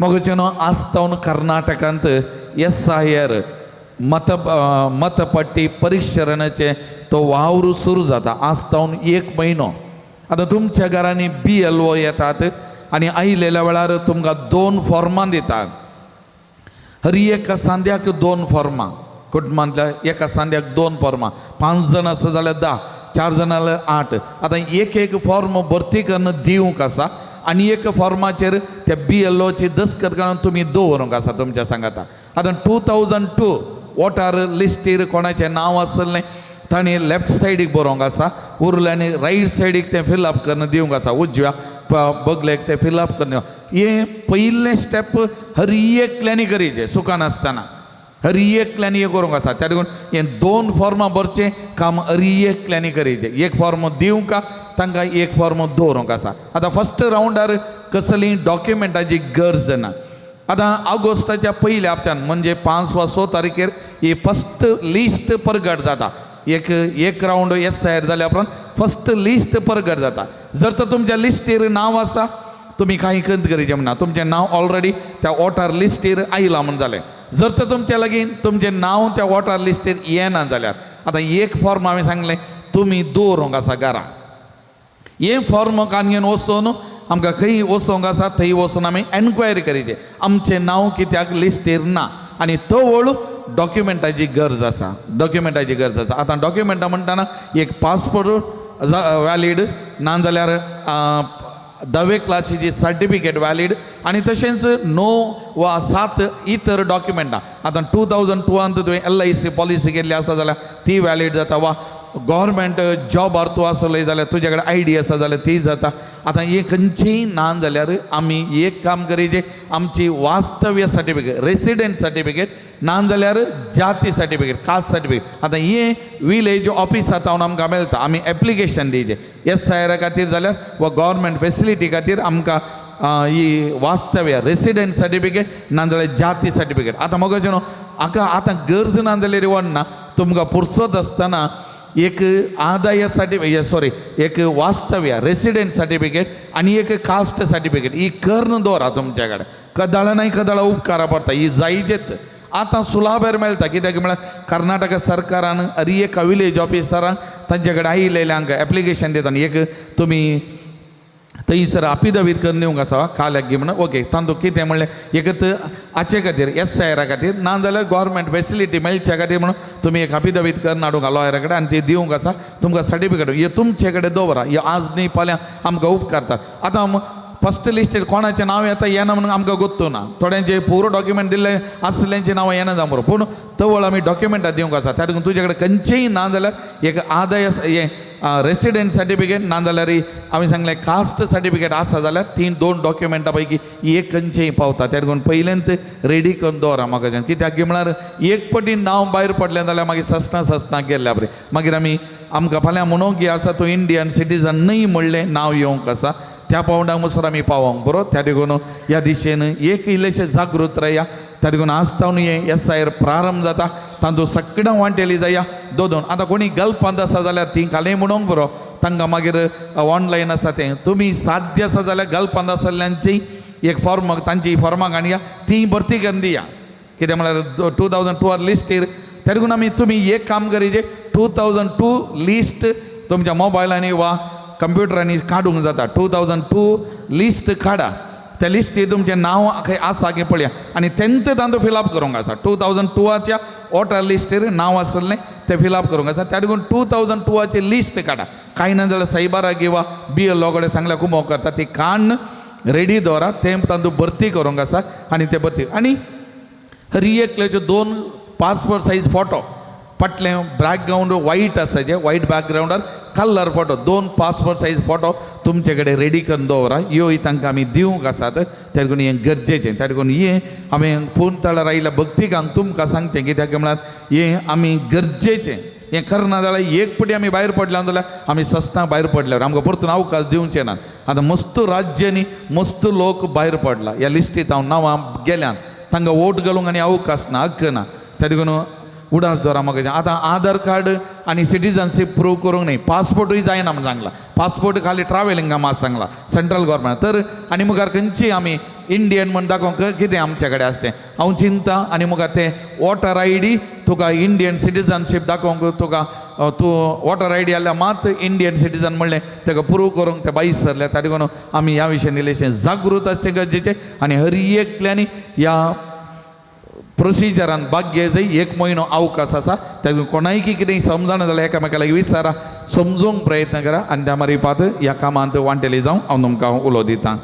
मगचेनो आस्तावन कर्नाटकांत SIR मतपट्टी परिष्करणाचे तो वावर सुरू जाता आस्तावन 1 म्हयनो. आता तुमच्या घरांनी BLO येतात आणि आयलेल्या वेळार तुमकां 2 फॉर्मां दितात. हर एका सांद्याक 2 फॉर्मां, कुटुंबांतल्या एका सांद्याक 2 फॉर्मां. 5 जण आसा जाल्यार 10, 4 जण जाल्यार 8. आता एक फॉर्म भरती करून दिवंक आसा आणि एक फॉर्माचेर त्या BLOची दस्तखत काडून तुमी दवरूंक आसा तुमच्या सांगाता. आता 2002 वोटर लिस्टीर कोणाचें नांव आसलें ताणें लेफ्ट सायडीक बरोवंक आसा, उरल्यांनी रायट सायडीक तें फिलअप करून दिवंक आसा, उजव्या बगलेक तें फिलअप करून दिवंक. हें पयिल्लें स्टेप हर एकल्यानी करीचें सुखान आसतना, हर एकल्यानी हें करूंक आसा. त्या देखून हें 2 फॉर्मां भरचें काम हर एकल्यानी करीचें. एक फॉर्म दिवंक तांकां एक फॉर्म दवरूंक आसा. आतां फर्स्ट रावंडार कसलीं डॉक्युमेंटाची गरज ना. आतां ऑगस्टाच्या पयल्या हप्त्यान म्हणजे 5 वा 6 तारखेर ही फर्स्ट लिस्ट प्रगट जाता. एक रावंड SIR जाल्या उपरांत फर्स्ट लिस्ट प्रगट जाता. जर तर तुमच्या लिस्टीर नांव आसा तुमी कांय खंत करीचें म्हणना, तुमचें नांव ऑलरेडी त्या वोटर लिस्टीर आयलां म्हण जालें. जर तर तुमच्या लागीं तुमचें नांव त्या वोटर लिस्टीर येना जाल्यार आतां एक फॉर्म हांवें सांगलें तुमी दवरूंक आसा घरा. हे फॉर्म काणयेन वचून आमकां खंय वचोंक आसा थंय वचून आमी एन्क्वायरी करीचें आमचें नांव कित्याक लिस्टीर ना आनी तो वळू डॉक्युमेंटाची गरज आसा. डॉक्युमेंटाची गरज आसा. आतां डॉक्युमेंटां म्हणटाना एक पासपोर्ट वॅलीड, नाजाल्यार 10वे क्लासीची सर्टिफिकेट वॅलीड आनी तशेंच 9 वा 7 इतर डॉक्युमेंटां. आतां 2002 तुवें LIC पॉलिसी केल्ली आसा जाल्यार ती वॅलीड जाता, वा गव्हर्मेंट जॉबार तूं आसले जाल्यार तुजे कडेन ID आसा जाल्यार ती जाता. आतां हे खंयचीय ना जाल्यार आमी एक काम करीचें, आमची वास्तव्य सर्टिफिकेट, रेसिडेंट सर्टिफिकेट, ना जाल्यार जाती सर्टिफिकेट, कास्ट सर्टिफिकेट. आतां हें विलेज ऑफिसांत हांव आमकां मेळटा. आमी एप्लिकेशन दिवचें SIR खातीर जाल्यार वा गव्हर्मेंट फेसिलिटी खातीर आमकां ही वास्तव्य रेसिडेंट सर्टिफिकेट ना जाल्यार जाती सर्टिफिकेट. आतां मगो न्हू हाका आतां गरज ना जाल्यार व्हरना, तुमकां पुरसत आसतना एक आदाय सर्टिफिकेट एक वास्तव्य रेसिडेंट सर्टिफिकेट आणि एक कास्ट सर्टिफिकेट ही करून दवरा तुमच्या कडेन. कदाळ नाही कदाळ उपकारा पडटा, ही जायचेत. आतां सुलाभेर मेळटा कित्याक म्हळ्यार कर्नाटक सरकारान हर एका विलेज ऑफिसरांक तांचे कडेन आयिल्ल्यांक एप्लिकेशन दिता. एक तुमी थंयसर अपिदवीत करून दिवंक आसा काल्याक घे म्हणून. ओके, तांदूळ कितें म्हणलें एकत हाचे खातीर SIR खातीर ना जाल्यार गव्हर्मेंट फेसिलिटी मेळच्या खातीर म्हणून तुमी एक अपिदवीत करून हाडूंक लॉयरा कडेन आनी ती दिवंक आसा. तुमकां सर्टिफिकेट हे तुमचे कडेन दवरा. हे आज न्ही फाल्यां आमकां उपकारतात. आतां फर्स्ट लिस्टेर कोणाचें नांव येता येना म्हणून आमकां गोत्तू ना. थोड्यांचे पुरो डॉक्युमेंट दिल्ले आसल्यांचें नांव येना जावं बरो, पूण तवळ आमी डॉक्युमेंटां दिवंक आसा. त्या देखून तुजे कडेन खंयचेंय ना जाल्यार एक आदाय हें रेसिडेंट सर्टिफिकेट ना जाल्यार आमी सांगलें कास्ट सर्टिफिकेट आसा जाल्यार ती 2 डॉक्युमेंटां पैकी एक खंयचेंय पावता. त्या देखून पयलेंत रेडी करून दवरा म्हाका. कित्याक म्हळ्यार एक पटी नांव भायर पडलें जाल्यार मागीर सस्ता गेल्ल्या बरें. मागीर आमकां फाल्यां म्हणूंक की आसा तूं इंडियन सिटीजन न्हय म्हणलें नांव येवंक आसा त्या पावंडाक मसून आमी पावोंक बरो. त्या देखून ह्या दिशेन एक इल्लेशें जागृत रावया. त्या देखून आस्तावन हें SIR प्रारंभ जाता तांदूळ सगळ्यां वांटेली जाया दोन. आतां कोणी गल्पांत आसा जाल्यार ती घाले म्हणूंक बरो, तांकां मागीर ऑनलायन आसा तें तुमी साध्य आसा जाल्यार गल्पांत आसल्ल्यांची एक फॉर्म तांची फॉर्मां घालया ती भरती करून दिया. कित्याक म्हळ्यार 2002 लिस्टीर. त्या देखून आमी तुमी एक काम करीचें 2002 लिस्ट तुमच्या मोबायलांनी वा कंप्युटरांनी काडूंक जाता. 2002 लिस्ट काडा. त्या लिस्टीर तुमचें नांव खंय आसा की पळया आनी तेंत तांदूळ फिलअप करूंक आसा. 2002च्या वोटर लिस्टीर नांव आसलें तें फिलअप करूंक आसा. त्या देखून 2002ची लिस्ट काडा. कांय ना जाल्यार सायबाराक किंवा BLO कडेन सांगल्यार खूब मोग करता. ती काडून रेडी दवरा. तें तांदूळ भरती करूंक आसा आनी ते भरती आनी हर एकल्याचे 2 पासपोर्ट सायज फोटो पटलें बॅकग्रावंड वायट आसाचे, वायट बॅकग्रावंडार colour photo 2 passport size photo तुमचे कडेन रेडी करून दवरा. ह्यो तांकां आमी दिवंक आसात. त्या देखून हें गरजेचें. त्या देखून हें हांवें फोन तळार आयिल्ल्या भक्तीकांक तुमकां सांगचें कित्याक म्हळ्यार हें आमी गरजेचें. हें करना जाल्यार एक पटी आमी भायर पडल्या जाल्यार आमी सस्तां भायर पडल्यार आमकां परतून अवकाश दिवचे नात. आतां मस्त राज्य न्ही मस्त लोक भायर पडला. ह्या लिस्टींत हांव नांवां गेल्यान तांकां वोट घालूंक आनी अवकाश ना, हक्क ना. त्या देखून उडास दोरा मग आतां आधार कार्ड आनी सिटीजनशीप प्रूव करूंक न्ही पासपोर्टूय जायना म्हण सांगला पासपोर्ट खाली ट्रॅव्हलिंगा मात सांगला सेंट्रल गव्हर्मेंट तर आनी मुखार खंयची आमी इंडियन म्हण दाखोवंक कितें आमचे कडेन आसतें हांव चिंता आनी मुखार तें water I D Tuka Indian citizenship दाखोवंक तुका तूं वॉटर आय डी आसल्यार मात इंडियन सिटीजन म्हणलें ताका प्रूव करूंक ते बाईस सरले ताका लागून आमी ह्या विशयान इल्लेशें जागृत आसचें गरजेचें आनी हर एकल्यानी ह्या प्रोसिजरान भाग घे जाय 1 म्हयनो अवकाश आसा ताका कोणाय कितेंय समजना जाल्यार एकामेका लागीं विचारा समजूंक प्रयत्न करा आनी त्या मारीपात ह्या कामांत वांटेली जावं हांव तुमकां उलो दितां